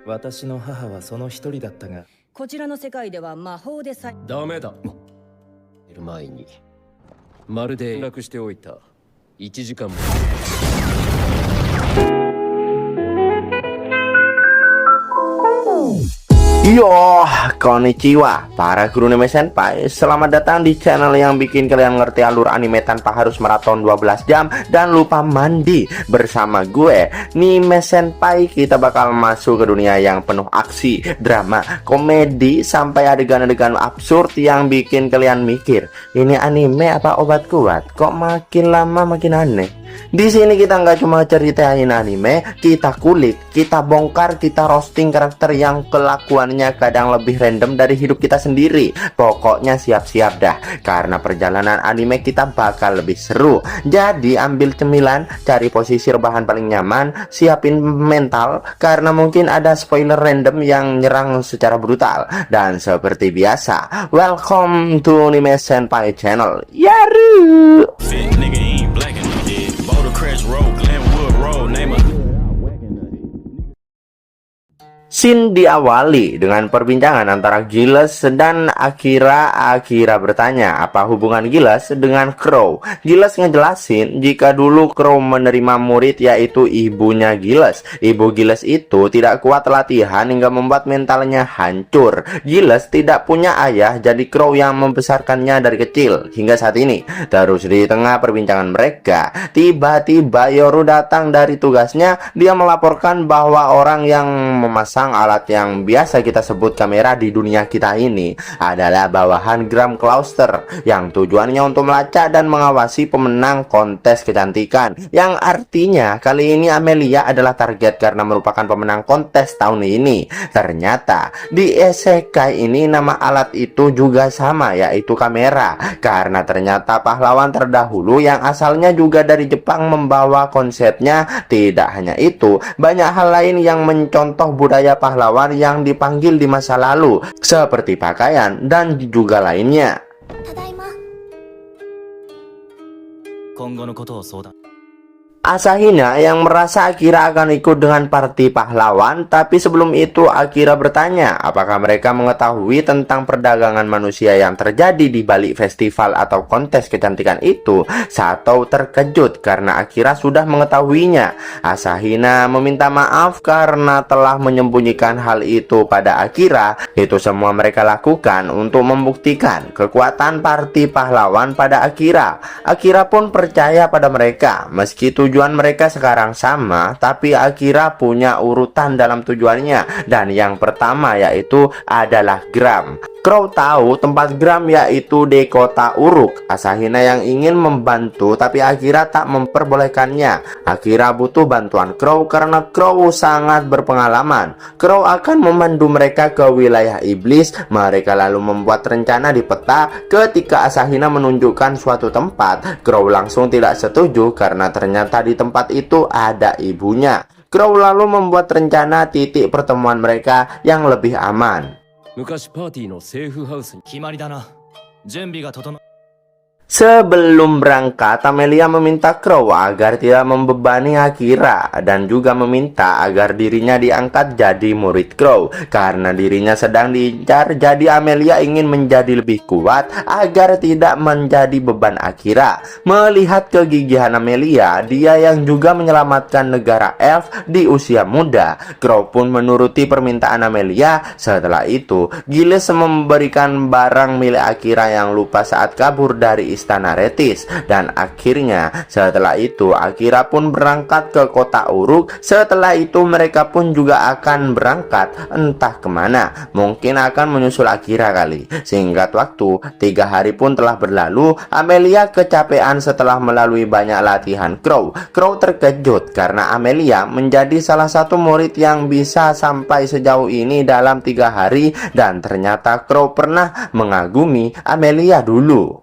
私の母はその一人だったが、こちらの世界では魔法でさえ。ダメだ。寝る前にまるで連絡しておいた。1時間も。Yo, konnichiwa para guru anime senpai. Selamat datang di channel yang bikin kalian ngerti alur anime tanpa harus maraton 12 jam dan lupa mandi. Bersama gue, Nime Senpai, kita bakal masuk ke dunia yang penuh aksi, drama, komedi, sampai adegan-adegan absurd yang bikin kalian mikir, ini anime apa obat kuat? Kok makin lama makin aneh? Di sini kita nggak cuma ceritain anime, kita kulik, kita bongkar, kita roasting karakter yang kelakuannya kadang lebih random dari hidup kita sendiri. Pokoknya siap-siap dah, karena perjalanan anime kita bakal lebih seru. Jadi ambil cemilan, cari posisi rebahan paling nyaman, siapin mental, karena mungkin ada spoiler random yang nyerang secara brutal. Dan seperti biasa, welcome to Nime Senpai channel. Yaru! Scene diawali dengan perbincangan antara Giles dan Akira. Akira bertanya apa hubungan Giles dengan Crow. Giles ngejelasin jika dulu Crow menerima murid yaitu ibunya Giles. Ibu Giles itu tidak kuat latihan hingga membuat mentalnya hancur. Giles tidak punya ayah, jadi Crow yang membesarkannya dari kecil hingga saat ini. Terus di tengah perbincangan mereka, tiba-tiba Yoru datang dari tugasnya. Dia melaporkan bahwa orang yang memasang alat yang biasa kita sebut kamera di dunia kita ini adalah bawahan Gram Clauster yang tujuannya untuk melacak dan mengawasi pemenang kontes kecantikan, yang artinya kali ini Amelia adalah target karena merupakan pemenang kontes tahun ini. Ternyata di isekai ini nama alat itu juga sama, yaitu kamera, karena ternyata pahlawan terdahulu yang asalnya juga dari Jepang membawa konsepnya. Tidak hanya itu, banyak hal lain yang mencontoh budaya pahlawan yang dipanggil di masa lalu, seperti pakaian dan juga lainnya. Asahina yang merasa Akira akan ikut dengan party pahlawan, tapi sebelum itu Akira bertanya apakah mereka mengetahui tentang perdagangan manusia yang terjadi di balik festival atau kontes kecantikan itu. Sato terkejut karena Akira sudah mengetahuinya. Asahina meminta maaf karena telah menyembunyikan hal itu pada Akira. Itu semua mereka lakukan untuk membuktikan kekuatan party pahlawan pada Akira. Akira pun percaya pada mereka meski tujuan mereka sekarang sama, tapi Akira punya urutan dalam tujuannya, dan yang pertama yaitu adalah Gram. Crow tahu tempat Gram yaitu di kota Uruk. Asahina yang ingin membantu, tapi Akira tak memperbolehkannya. Akira butuh bantuan Crow karena Crow sangat berpengalaman. Crow akan memandu mereka ke wilayah iblis. Mereka lalu membuat rencana di peta. Ketika Asahina menunjukkan suatu tempat, Crow langsung tidak setuju karena ternyata di tempat itu ada ibunya. Crow lalu membuat rencana titik pertemuan mereka yang lebih aman. Sebelum berangkat, Amelia meminta Crow agar tidak membebani Akira dan juga meminta agar dirinya diangkat jadi murid Crow karena dirinya sedang diincar. Jadi Amelia ingin menjadi lebih kuat agar tidak menjadi beban Akira. Melihat kegigihan Amelia, dia yang juga menyelamatkan negara elf di usia muda, Crow pun menuruti permintaan Amelia. Setelah itu, Giles memberikan barang milik Akira yang lupa saat kabur dari istana Retis, dan akhirnya setelah itu Akira pun berangkat ke kota Uruk. Setelah itu mereka pun juga akan berangkat entah kemana, mungkin akan menyusul Akira kali. Singkat waktu, 3 hari pun telah berlalu. Amelia kecapean setelah melalui banyak latihan Crow. Crow terkejut karena Amelia menjadi salah satu murid yang bisa sampai sejauh ini dalam 3 hari, dan ternyata Crow pernah mengagumi Amelia dulu.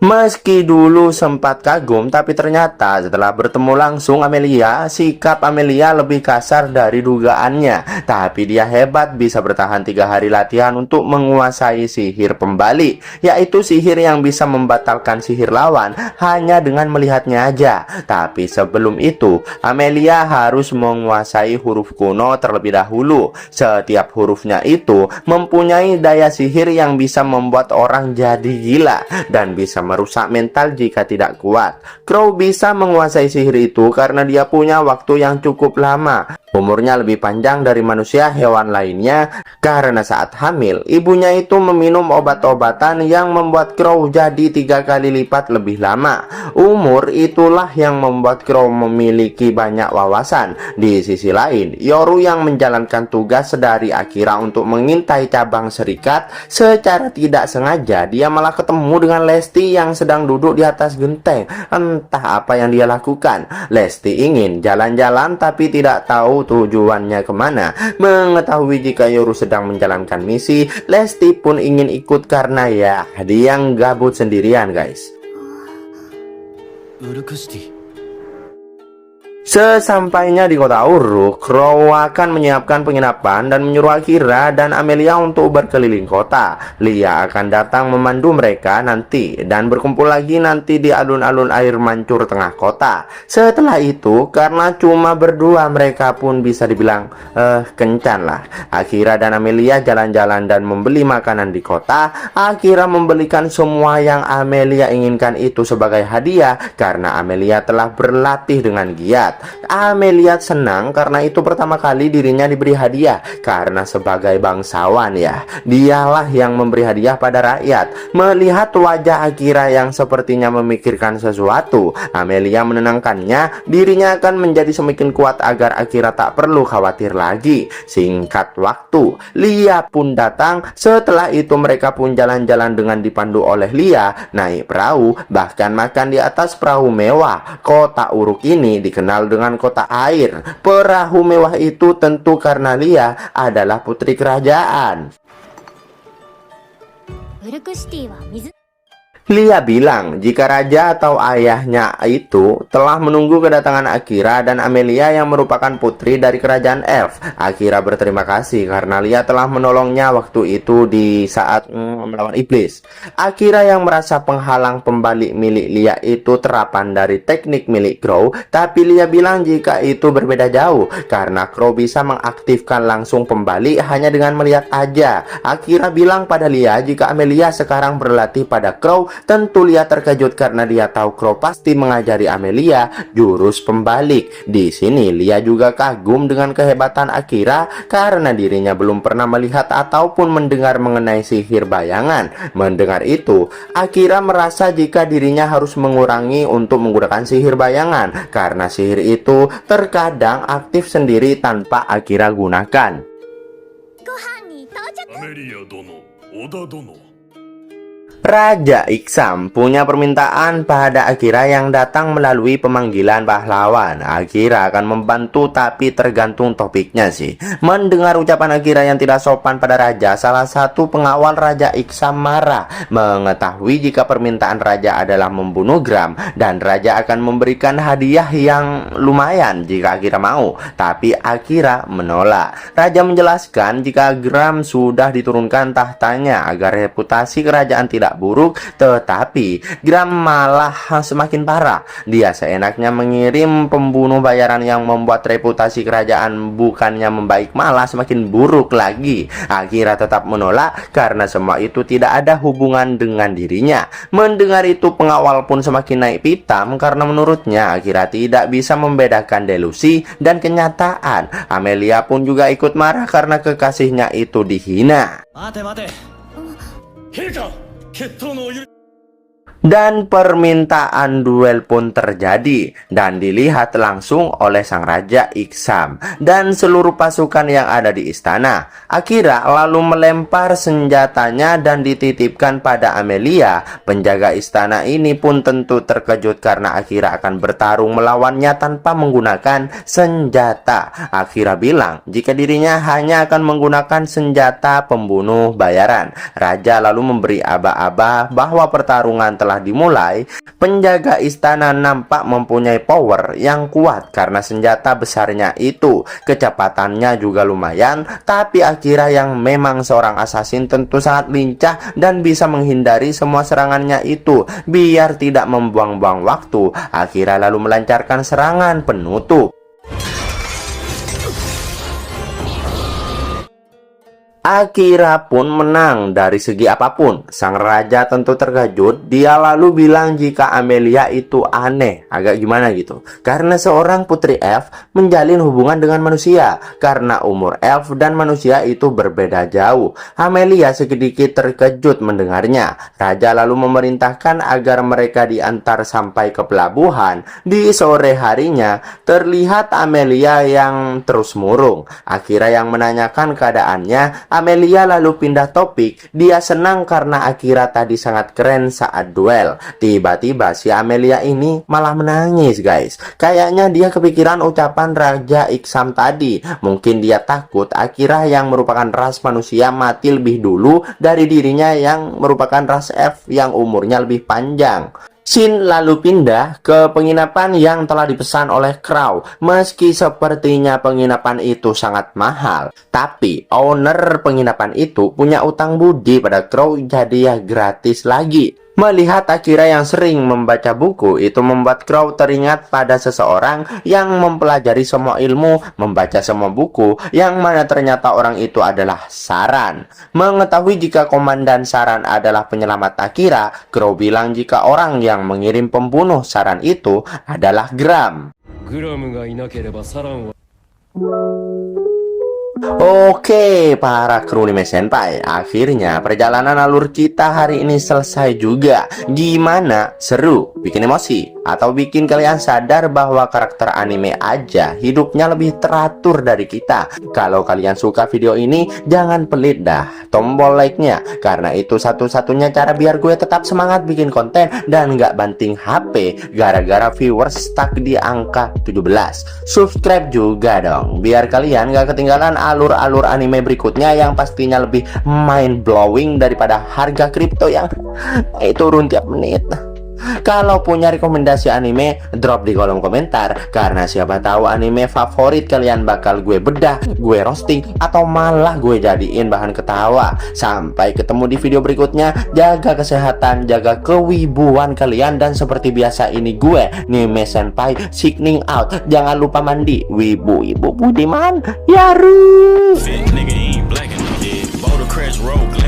Meski dulu sempat kagum, tapi ternyata setelah bertemu langsung Amelia, sikap Amelia lebih kasar dari dugaannya. Tapi dia hebat, bisa bertahan 3 hari latihan untuk menguasai sihir pembalik, yaitu sihir yang bisa membatalkan sihir lawan hanya dengan melihatnya aja. Tapi sebelum itu, Amelia harus menguasai huruf kuno terlebih dahulu. Setiap hurufnya itu mempunyai daya sihir yang bisa membuat orang jadi gila dan bisa merusak mental jika tidak kuat. Crow bisa menguasai sihir itu karena dia punya waktu yang cukup lama. Umurnya lebih panjang dari manusia hewan lainnya karena saat hamil, ibunya itu meminum obat-obatan yang membuat Crow jadi 3 kali lipat lebih lama. Umur itulah yang membuat Crow memiliki banyak wawasan. Di sisi lain, Yoru yang menjalankan tugas dari Akira untuk mengintai cabang serikat, secara tidak sengaja dia malah ketemu dengan Lesti yang sedang duduk di atas genteng. Entah apa yang dia lakukan. Lesti ingin jalan-jalan tapi tidak tahu tujuannya kemana. Mengetahui jika Yoru sedang menjalankan misi, Lesti pun ingin ikut karena ya dia yang gabut sendirian, guys. Sesampainya di kota Uruk, Crow akan menyiapkan penginapan dan menyuruh Akira dan Amelia untuk berkeliling kota. Lia akan datang memandu mereka nanti dan berkumpul lagi nanti di alun-alun air mancur tengah kota. Setelah itu, karena cuma berdua, mereka pun bisa dibilang kencan lah. Akira dan Amelia jalan-jalan dan membeli makanan di kota. Akira membelikan semua yang Amelia inginkan itu sebagai hadiah karena Amelia telah berlatih dengan giat. Amelia senang karena itu pertama kali dirinya diberi hadiah, karena sebagai bangsawan ya, dialah yang memberi hadiah pada rakyat. Melihat wajah Akira yang sepertinya memikirkan sesuatu, Amelia menenangkannya. Dirinya akan menjadi semakin kuat agar Akira tak perlu khawatir lagi. Singkat waktu, Lia pun datang. Setelah itu mereka pun jalan-jalan dengan dipandu oleh Lia, naik perahu, bahkan makan di atas perahu mewah. Kota Uruk ini dikenal dengan kota air. Perahu mewah itu tentu karena Lia adalah putri kerajaan. Lia bilang jika raja atau ayahnya itu telah menunggu kedatangan Akira dan Amelia yang merupakan putri dari kerajaan elf. Akira berterima kasih karena Lia telah menolongnya waktu itu di saat melawan iblis. Akira yang merasa penghalang pembalik milik Lia itu terapan dari teknik milik Crow, tapi Lia bilang jika itu berbeda jauh karena Crow bisa mengaktifkan langsung pembalik hanya dengan melihat aja. Akira bilang pada Lia jika Amelia sekarang berlatih pada Crow. Tentu Lia terkejut karena dia tahu Crow pasti mengajari Amelia jurus pembalik. Di sini Lia juga kagum dengan kehebatan Akira karena dirinya belum pernah melihat ataupun mendengar mengenai sihir bayangan. Mendengar itu, Akira merasa jika dirinya harus mengurangi untuk menggunakan sihir bayangan karena sihir itu terkadang aktif sendiri tanpa Akira gunakan. Amelia dono, Oda dono. Raja Iksam punya permintaan pada Akira yang datang melalui pemanggilan pahlawan. Akira akan membantu tapi tergantung topiknya sih. Mendengar ucapan Akira yang tidak sopan pada raja, salah satu pengawal Raja Iksam marah. Mengetahui jika permintaan raja adalah membunuh Gram dan raja akan memberikan hadiah yang lumayan jika Akira mau. Tapi Akira menolak. Raja menjelaskan jika Gram sudah diturunkan tahtanya agar reputasi kerajaan tidak buruk, tetapi Gram malah semakin parah. Dia seenaknya mengirim pembunuh bayaran yang membuat reputasi kerajaan bukannya membaik malah semakin buruk lagi. Akira tetap menolak karena semua itu tidak ada hubungan dengan dirinya. Mendengar itu pengawal pun semakin naik pitam karena menurutnya Akira tidak bisa membedakan delusi dan kenyataan. Amelia pun juga ikut marah karena kekasihnya itu dihina. Dan permintaan duel pun terjadi dan dilihat langsung oleh sang Raja Iksam dan seluruh pasukan yang ada di istana. Akira lalu melempar senjatanya dan dititipkan pada Amelia. Penjaga istana ini pun tentu terkejut karena Akira akan bertarung melawannya tanpa menggunakan senjata. Akira bilang jika dirinya hanya akan menggunakan senjata pembunuh bayaran. Raja lalu memberi aba-aba bahwa pertarungan telah telah dimulai, penjaga istana nampak mempunyai power yang kuat karena senjata besarnya itu. Kecepatannya juga lumayan, tapi Akira yang memang seorang assassin tentu sangat lincah dan bisa menghindari semua serangannya itu. Biar tidak membuang-buang waktu, Akira lalu melancarkan serangan penutup. Akira pun menang dari segi apapun. Sang raja tentu terkejut. Dia lalu bilang jika Amelia itu aneh. Agak gimana gitu. Karena seorang putri elf menjalin hubungan dengan manusia. Karena umur elf dan manusia itu berbeda jauh. Amelia sedikit terkejut mendengarnya. Raja lalu memerintahkan agar mereka diantar sampai ke pelabuhan. Di sore harinya terlihat Amelia yang terus murung. Akira yang menanyakan keadaannya. Amelia lalu pindah topik. Dia senang karena Akira tadi sangat keren saat duel. Tiba-tiba si Amelia ini malah menangis, guys. Kayaknya dia kepikiran ucapan Raja Iksam tadi. Mungkin dia takut Akira yang merupakan ras manusia mati lebih dulu dari dirinya yang merupakan ras elf yang umurnya lebih panjang. Shin lalu pindah ke penginapan yang telah dipesan oleh Crow. Meski sepertinya penginapan itu sangat mahal, tapi owner penginapan itu punya utang budi pada Crow, jadi ya gratis lagi. Melihat Akira yang sering membaca buku, itu membuat Crow teringat pada seseorang yang mempelajari semua ilmu, membaca semua buku, yang mana ternyata orang itu adalah Saran. Mengetahui jika Komandan Saran adalah penyelamat Akira, Crow bilang jika orang yang mengirim pembunuh Saran itu adalah Gram. グラムがいなければサランは Oke, para kru anime senpai, akhirnya perjalanan alur kita hari ini selesai juga. Gimana? Seru? Bikin emosi? Atau bikin kalian sadar bahwa karakter anime aja hidupnya lebih teratur dari kita? Kalau kalian suka video ini, jangan pelit dah tombol like-nya, karena itu satu-satunya cara biar gue tetap semangat bikin konten dan nggak banting HP gara-gara viewers stuck di angka 17. Subscribe juga dong, biar kalian nggak ketinggalan alur-alur anime berikutnya yang pastinya lebih mind blowing daripada harga kripto yang turun tiap menit. Kalau punya rekomendasi anime, drop di kolom komentar, karena siapa tahu anime favorit kalian bakal gue bedah, gue roasting, atau malah gue jadiin bahan ketawa. Sampai ketemu di video berikutnya. Jaga kesehatan, jaga kewibuan kalian, dan seperti biasa ini gue Nime Senpai signing out. Jangan lupa mandi, wibu-ibu budiman, yaru. Fit nigga ain't black enough, yeah. Boulder Crest Road.